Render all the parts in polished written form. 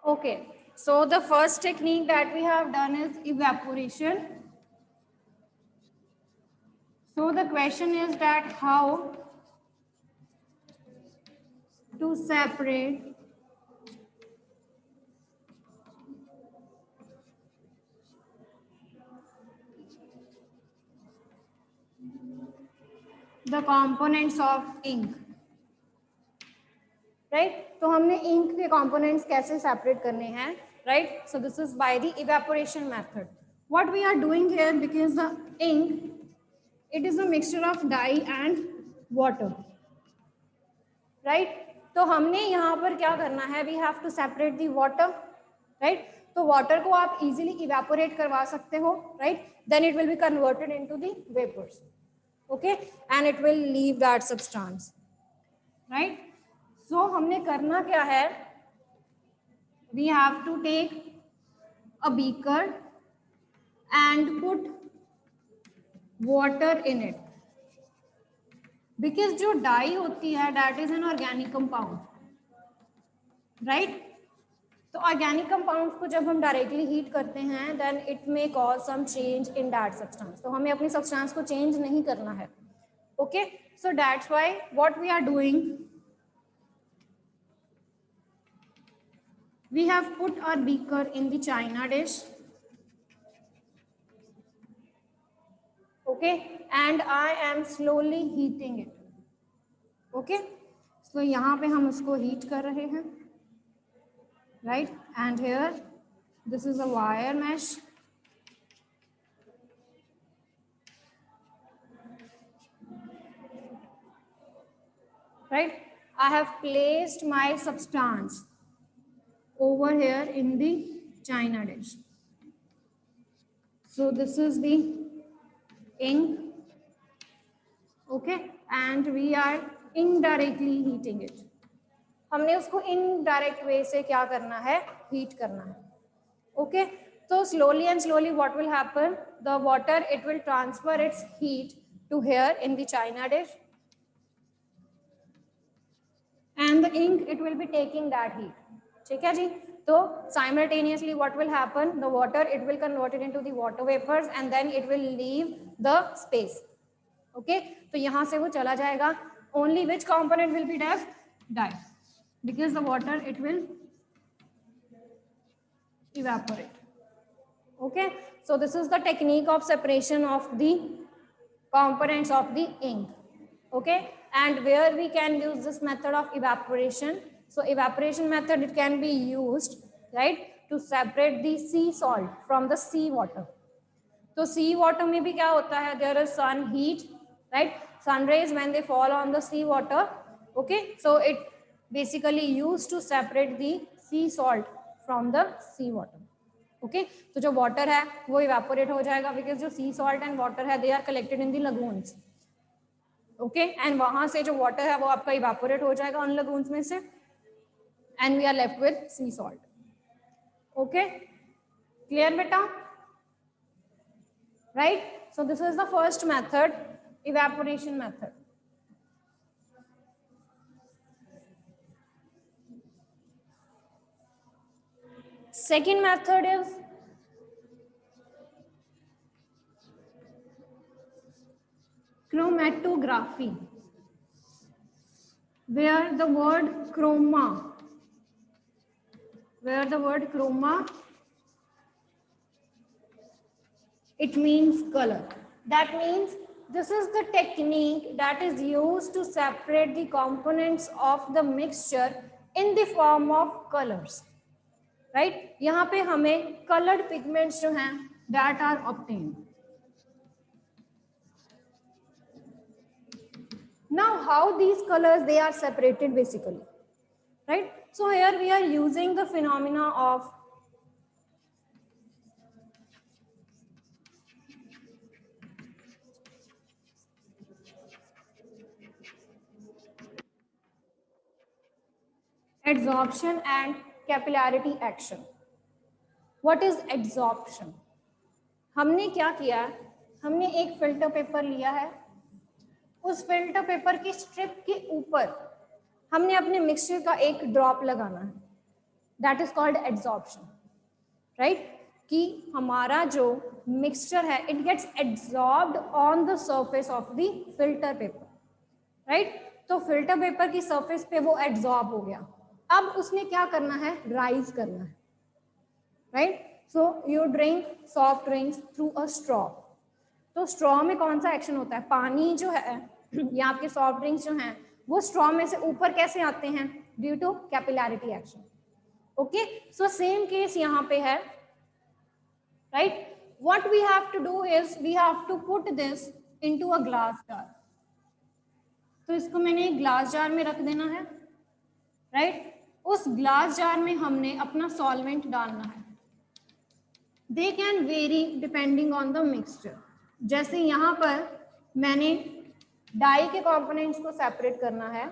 Okay, so the first technique that we have done is evaporation. So the question is that how to separate the components of ink. Right तो हमने ink के components कैसे separate करने हैं right so this is by the evaporation method what we are doing here because the ink it is a mixture of dye and water right तो हमने यहाँ पर क्या करना है we have to separate the water right तो water को आप इजीली इवेपोरेट करवा सकते हो right then it will be converted into the vapours okay and it will leave that substance right so हमने करना क्या है we have to take a beaker and put water in it because जो dye होती है that is an organic compound right तो organic compound को जब हम डायरेक्टली हीट करते हैं then it may cause some change in that substance तो हमें अपनी सब्सटेंस को चेंज नहीं करना है okay so that's why what we are doing we have put our beaker in the china dish okay and I am slowly heating it okay so यहाँ पे हम उसको हीट कर रहे हैं right and here this is a wire mesh right I have placed my substance over here in the china dish so this is the ink okay and we are indirectly heating it हमने उसको indirect way से क्या करना है heat करना है okay तो slowly and slowly what will happen the water it will transfer its heat to here in the china dish and the ink it will be taking that heat ठीक है जी तो simultaneously what will happen the water it will convert it into the water vapors and then it will leave the space okay तो यहाँ से वो चला जाएगा only which component will be left dye because the water it will evaporate okay so this is the technique of separation of the components of the ink okay and where we can use this method of evaporation so evaporation method it can be used right to separate the sea salt from the sea water तो sea water में भी क्या होता है there is sun heat right sun rays when they fall on the sea water okay so it basically used to separate the sea salt from the sea water okay तो जो water है वो evaporate हो जाएगा because जो sea salt and water है they are collected in the lagoons okay and वहां से जो water है वो आपका evaporate हो जाएगा उन lagoons में से and we are left with sea salt okay clear beta right so this is the first method evaporation method second method is chromatography where the word chroma it means color that means this is the technique that is used to separate the components of the mixture in the form of colors right यहाँ पे हमें colored pigments जो हैं that are obtained now how these colors they are separated basically right so here we are using the phenomena of adsorption and capillarity action what is adsorption हमने क्या किया हमने एक फिल्टर पेपर लिया है उस फिल्टर पेपर की strip के ऊपर हमने अपने मिक्सचर का एक ड्रॉप लगाना है that is called adsorption, right, कि हमारा जो मिक्सचर है it gets adsorbed on the surface of the filter paper, right. तो फिल्टर पेपर की सरफेस पे वो एड्सॉर्ब हो गया, अब उसने क्या करना है, राइज करना है, right. So you drink soft drinks through a straw. तो स्ट्रॉ में कौन सा एक्शन होता है, पानी जो है या आपके सॉफ्ट ड्रिंक्स जो हैं वो स्ट्रॉ में से ऊपर कैसे आते हैं, due to capillarity action. Okay, so same case यहाँ पे है, right? What we have to do is we have to put this into a glass jar. तो इसको मैंने ग्लास जार में रख देना है, राइट। उस ग्लास जार में हमने अपना सॉल्वेंट डालना है। They can very depending on the mixture. जैसे यहाँ पर मैंने डाई के कंपोनेंट्स को सेपरेट करना है,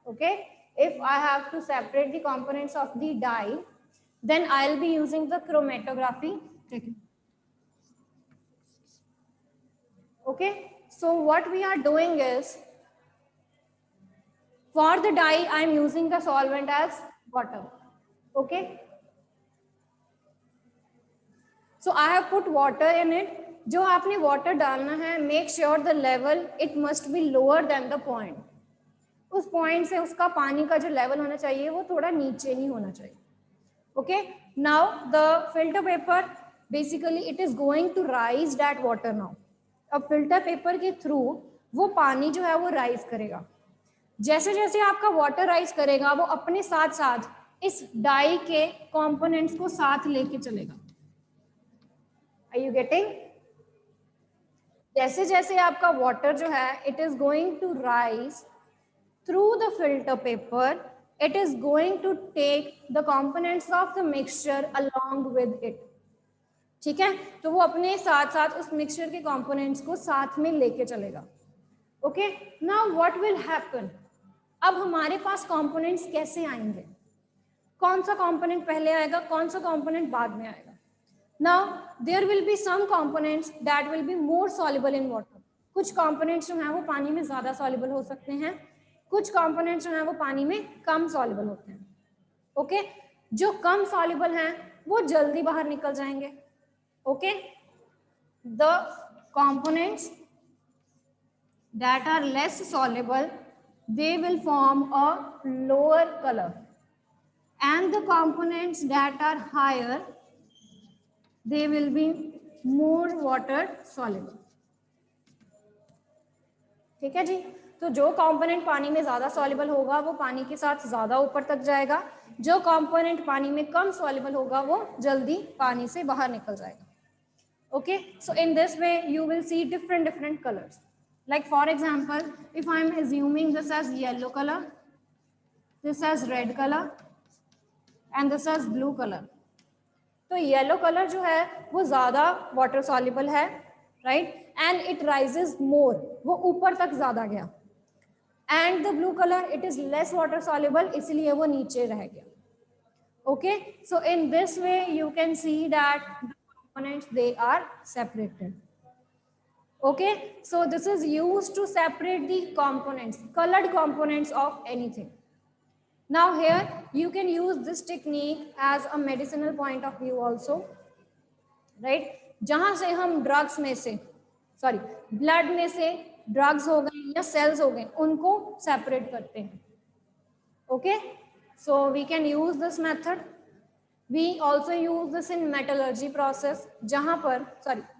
okay. If I have to separate the components of the dye, then I will be using the chromatography technique. Okay, so what we are doing is, for the dye I am using the solvent as water. Okay, so I have put water in it. जो आपने water डालना है, make sure the level it must be lower than the point. उस point से उसका पानी का जो level होना चाहिए वो थोड़ा नीचे ही होना चाहिए। Okay, now the filter paper basically it is going to rise that water now. अब फिल्टर पेपर के थ्रू वो पानी जो है वो राइज करेगा। जैसे जैसे आपका वाटर राइज करेगा वो अपने साथ साथ इस डाई के कंपोनेंट्स को साथ लेके चलेगा। Are you getting? जैसे जैसे आपका वाटर जो है it is going to rise through the filter paper, it is going to take the components of the mixture along with it. ठीक है, तो वो अपने साथ साथ उस मिक्सचर के कंपोनेंट्स को साथ में लेके चलेगा। Okay, now what will happen, अब हमारे पास कंपोनेंट्स कैसे आएंगे, कौन सा कंपोनेंट पहले आएगा, कौन सा कंपोनेंट बाद में आएगा। Now there will be some components that will be more soluble in water. कुछ कंपोनेंट्स जो हैं वो पानी में ज्यादा सॉल्युबल हो सकते हैं, कुछ कंपोनेंट्स जो हैं वो पानी में कम सॉल्युबल होते हैं। ओके, जो कम सॉल्युबल हैं वो जल्दी बाहर निकल जाएंगे। Okay, the components that are less soluble they will form a lower color, and the components that are higher they will be more water soluble। ठीक है जी, तो जो कंपोनेंट पानी में ज्यादा सॉल्युबल होगा वो पानी के साथ ज्यादा ऊपर तक जाएगा, जो कंपोनेंट पानी में कम सॉल्युबल होगा वो जल्दी पानी से बाहर निकल जाएगा। Okay, so in this way you will see different colors. Like for example, if I am assuming this as yellow color, this as red color and this as blue color, तो yellow color जो है वो ज़्यादा water soluble है, right, and it rises more, वो ऊपर तक ज़्यादा गया, and the blue color it is less water soluble, इसलिए वो नीचे रह गया। Okay, so in this way you can see that components they are separated। Okay, so this is used to separate the components, colored components of anything। Now here you can use this technique as a medicinal point of view also, right। जहां से हम drugs में से blood में से drugs हो गए या सेल्स हो गए उनको सेपरेट करते हैं। Okay, so we can use this method। We also use this in metallurgy process, जहाँ पर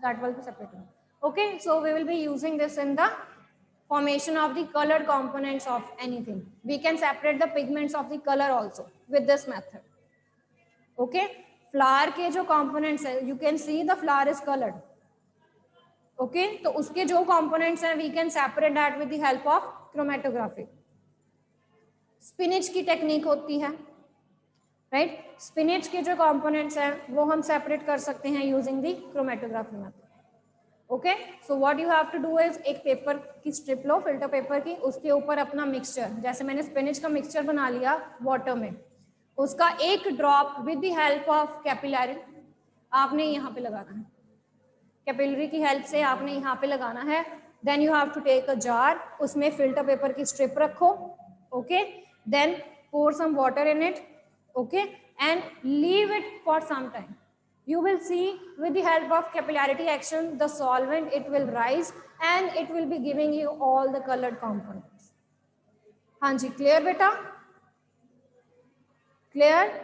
that will be separated। Okay, so we will be using this in the formation of the colored components of anything। We can separate the pigments of the color also with this method। Okay, flower के जो components है, you can see the flower is colored। Okay, तो उसके जो components हैं we can separate that with the help of chromatography। Spinach की technique होती है, राइट, स्पिनिच के जो कंपोनेंट्स हैं वो हम सेपरेट कर सकते हैं using the chromatography method. Okay, so what you have to do is एक पेपर की स्ट्रिप लो, फिल्टर पेपर की, उसके ऊपर अपना मिक्सचर, जैसे मैंने स्पिनिच का मिक्सचर बना लिया वाटर में, उसका एक drop with the help of capillary आपने यहाँ पे लगाना है, कैपिलरी की हेल्प से आपने यहाँ पे लगाना है। Then you have to take a jar, उसमें फिल्टर पेपर की स्ट्रिप रखो, okay, then pour some water in it, okay, and leave it for some time. You will see with the help of capillarity action, the solvent, it will rise and it will be giving you all the colored components. हाँ जी, clear बेटा? Clear?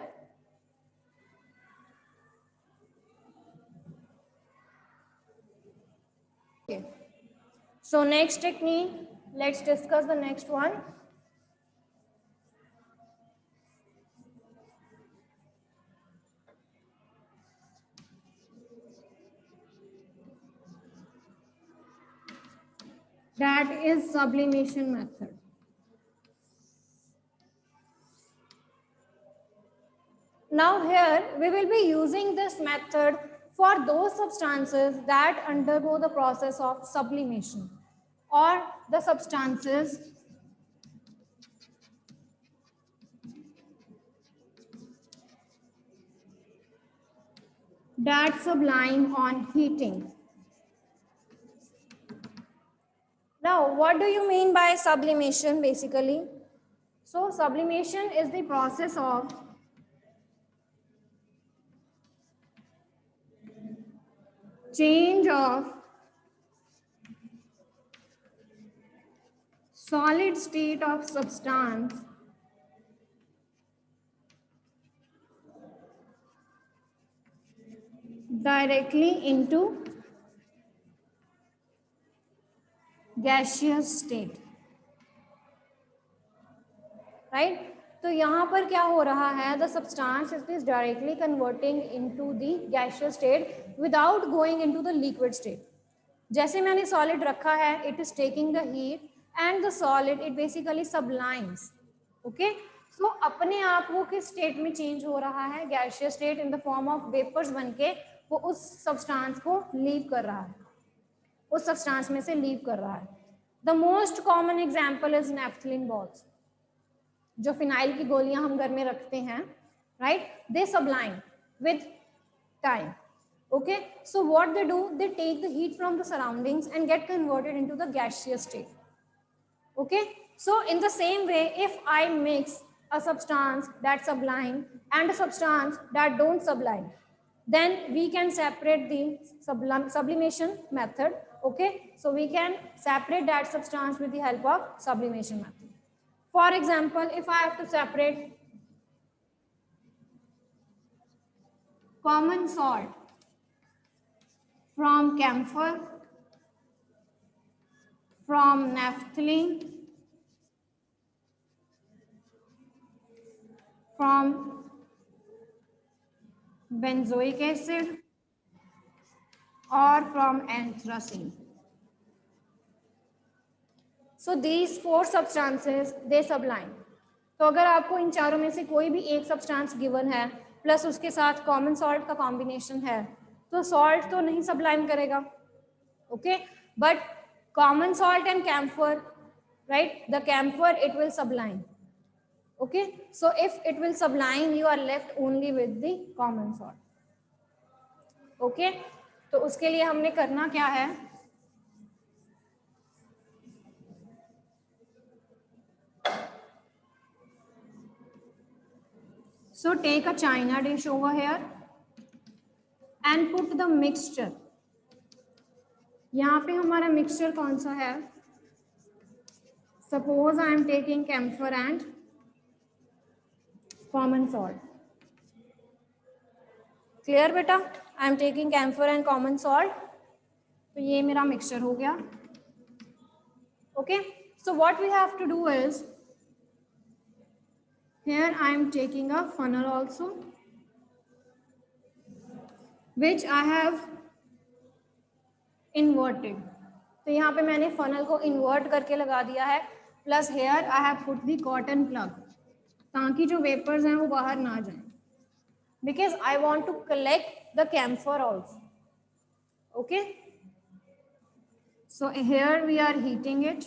Okay. So next technique, let's discuss the next one. That is sublimation method. Now here we will be using this method for those substances that undergo the process of sublimation, or the substances that sublime on heating. Now, what do you mean by sublimation basically? So sublimation is the process of change of solid state of substance directly into gaseous state. Right? तो यहाँ पर क्या हो रहा है? The substance is directly converting into the gaseous state without going into the liquid state. जैसे मैंने solid रखा है, it is taking the heat and the solid it basically sublimes. Okay? So अपने आप वो किस state में change हो रहा है? Gaseous state in the form of vapors बनके वो उस substance को leave कर रहा है, उस substance में से leave कर रहा है. The most common example is naphthalene balls. जो फिनाइल की गोलियां हम घर में रखते हैं, right, they sublime with time. Okay, so what they do, they take the heat from the surroundings and get converted into the gaseous state. Okay, so in the same way, if I mix a substance that sublime and a substance that don't sublime, then we can separate the sublimation method. Okay, so we can separate that substance with the help of sublimation method. For example, if I have to separate common salt from camphor, from naphthalene, from benzoic acid, or from anthracene. So these four substances, they sublime. तो अगर आपको इन चारों में से कोई भी एक substance given है प्लस उसके साथ कॉमन सॉल्ट का कॉम्बिनेशन है, तो सॉल्ट तो नहीं सब्लाइम करेगा. Okay, but common salt and camphor, right, the camphor it will sublime. Okay, so if it will sublime, you are left only with the common salt. Okay, तो उसके लिए हमने करना क्या है? So take a china dish over here and put the mixture. यहाँ पे हमारा मिक्सचर कौन सा है? Suppose I am taking camphor and common salt. Clear बेटा? I am taking camphor and common salt. तो ये मेरा मिक्सचर हो गया. Okay, so what we have to do is, here I am taking a funnel also, which I have inverted. तो यहाँ पे मैंने funnel को invert करके लगा दिया है. Plus here I have put the cotton plug, ताकि जो vapors हैं वो बाहर ना जाएं. Because I want to collect the camphor also. Okay. So here we are heating it,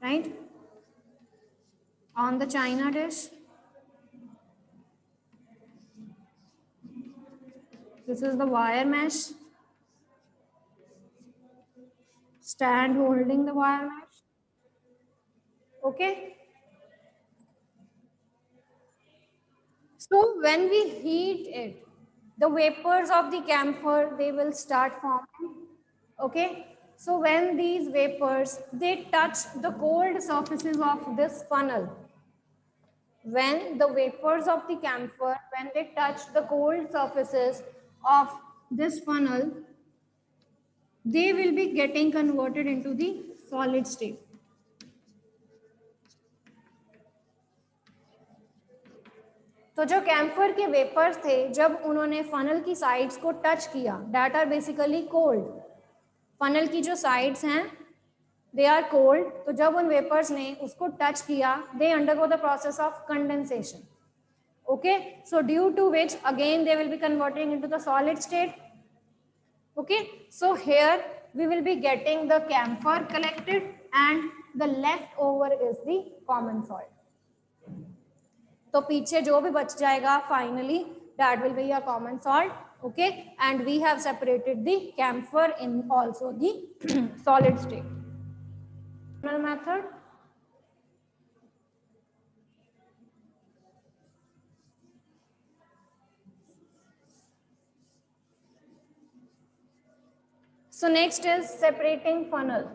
right, on the china dish. This is the wire mesh, stand holding the wire mesh. Okay. So when we heat it, the vapors of the camphor, they will start forming. Okay, so when these vapors, they touch the cold surfaces of this funnel, when the vapors of the camphor, when they touch the cold surfaces of this funnel, they will be getting converted into the solid state. तो जो camphor के vapours थे, जब उन्होंने funnel की sides को touch किया, that are basically cold, funnel की जो साइड्स हैं दे आर कोल्ड, तो जब उन वेपर्स ने उसको टच किया, they undergo the process of condensation. Okay, so due to which again they will be converting into the solid state. Okay, so here we will be getting the camphor collected and the leftover is the common salt. तो पीछे जो भी बच जाएगा finally that will be a common salt. Okay, and we have separated the camphor in also the solid state. Method. So next is separating funnel.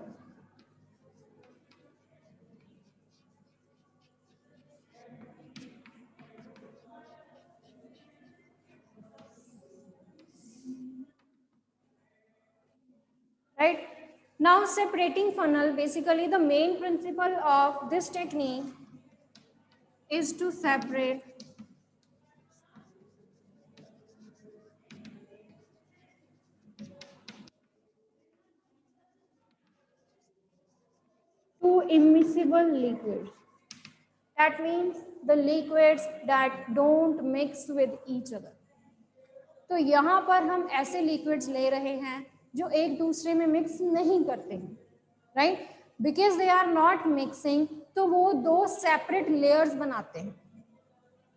Right, now separating funnel, basically the main principle of this technique is to separate two immiscible liquids. That means the liquids that don't mix with each other. तो यहाँ पर हम ऐसे liquids ले रहे हैं जो एक दूसरे में mix नहीं करते हैं, right? Because they are not mixing, तो वो दो separate layers बनाते हैं.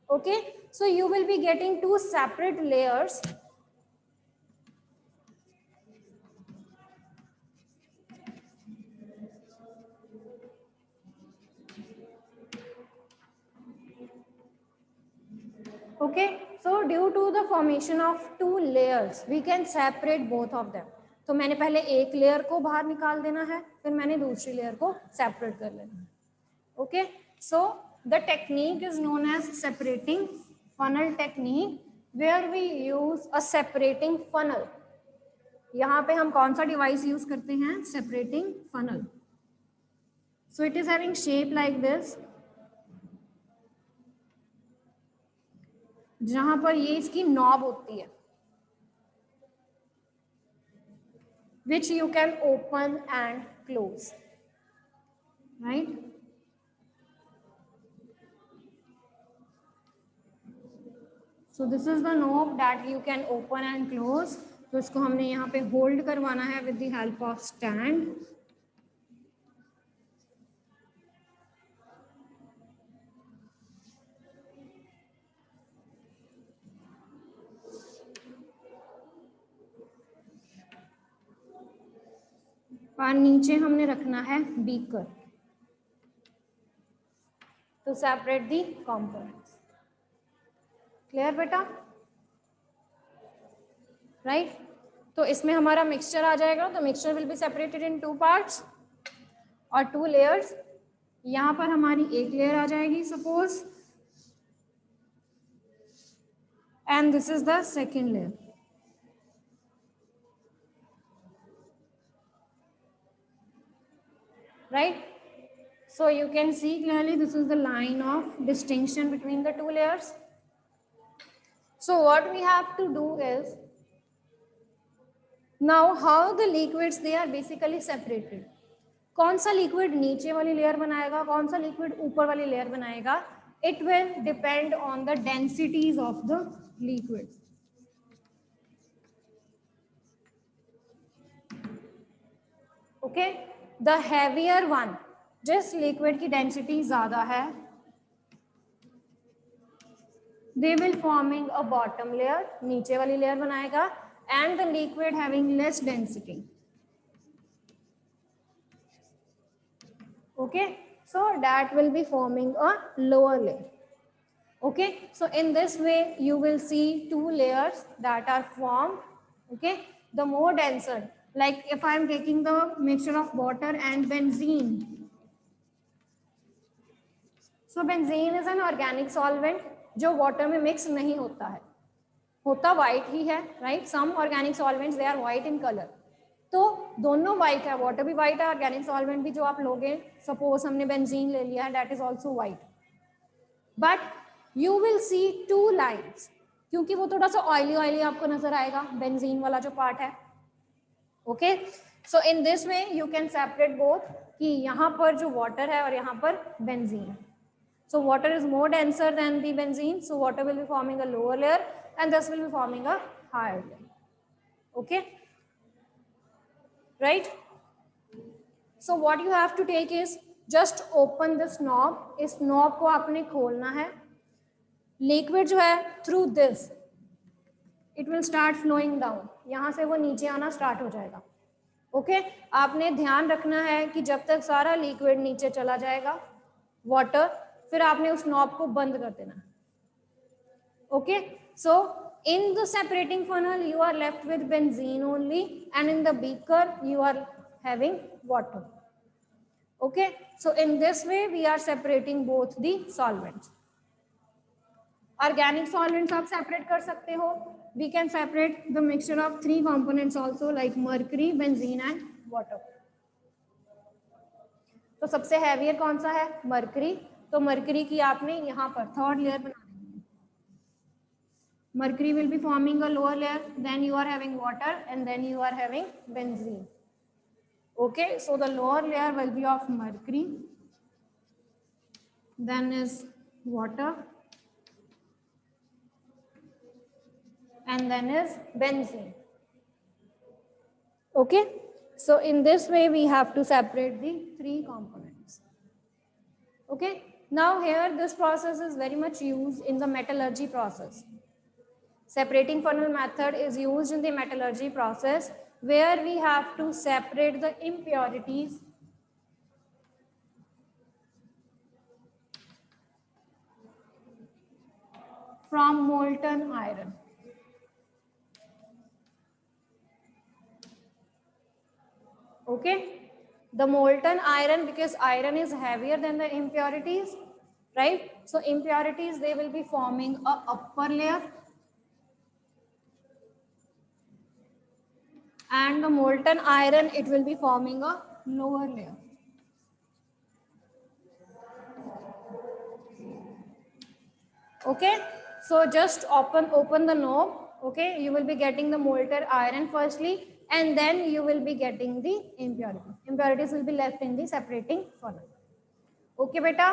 Okay, so you will be getting two separate layers. Okay, so due to the formation of two layers, we can separate both of them. तो मैंने पहले एक layer को बाहर निकाल देना है, फिर मैंने दूसरी लेयर को सेपरेट कर लेना है. Okay, so the technique is known as separating funnel technique, where we use a separating funnel. यहाँ पे हम कौन सा डिवाइस यूज करते हैं? Separating funnel. So it is having shape like this. जहां पर ये इसकी नॉब होती है, which you can open and close, right? So this is the knob that you can open and close. तो इसको हमने यहाँ पे होल्ड करवाना है with the help of stand. और नीचे हमने रखना है beaker to separate the components. Clear बेटा? Right? तो इसमें हमारा मिक्सचर आ जाएगा. तो mixture will be separated in two parts और two layers. यहाँ पर हमारी एक लेयर आ जाएगी suppose, and this is the second layer. Right? So you can see clearly this is the line of distinction between the two layers. So what we have to do is, now how the liquids, they are basically separated. कौन सा liquid नीचे वाली layer बनाएगा, कौन सा liquid ऊपर वाली layer बनाएगा, it will depend on the densities of the liquid. Okay, the heavier one, जिस liquid की density ज़्यादा है, they will forming a bottom layer, नीचे वाली layer बनाएगा, and the liquid having less density. Okay, so that will be forming a lower layer. Okay, so in this way you will see two layers that are formed. Okay, the more denser, like if I am taking the mixture of water and benzene. So benzene is an organic solvent जो water में mix नहीं होता है, होता white ही है, right? Some organic solvents they are white in color. तो दोनों white है, water भी white है, organic solvent भी जो आप लोगे, suppose हमने benzene ले लिया है, that is also white. But you will see two lines, क्योंकि वो थोड़ा सा ऑयली आपको नजर आएगा बेंजीन वाला जो पार्ट है. Okay, so in this way you can separate both कि यहाँ पर जो वाटर है और यहाँ पर benzene. So water is more denser than the benzene, so water will be forming a lower layer and this will be forming a higher layer. Okay, right? So what you have to take is just open this knob. इस knob को आपने खोलना है. Liquid जो है through this it will start flowing down, यहाँ से वो नीचे आना स्टार्ट हो जाएगा. ओके, आपने ध्यान रखना है कि जब तक सारा लिक्विड नीचे चला जाएगा वाटर, फिर आपने उस नॉब को बंद कर देना. Okay, so in the separating funnel you are left with benzene only and in the beaker you are having water. Okay, so in this way we are separating both the solvents. Organic solvents आप separate कर सकते हो. We can separate the mixture of 3 components also like mercury, benzene and water. तो सबसे heavier कौन सा है? Mercury. तो मर्करी की आपने यहाँ पर थर्ड लेयर बना देनी है. Mercury will be forming a lower layer, then you are having water and then you are having benzene. Okay, so the lower layer will be of mercury, then is water and then is benzene. Okay, so in this way we have to separate the 3 components. Okay, now here this process is very much used in the metallurgy process. Separating funnel method is used in the metallurgy process where we have to separate the impurities from molten iron. Okay, the molten iron, because iron is heavier than the impurities, right? So impurities they will be forming a upper layer and the molten iron it will be forming a lower layer. Okay, so just open the knob. Okay, you will be getting the molten iron firstly and then you will be getting the impurities. Impurities will be left in the separating funnel. Okay beta,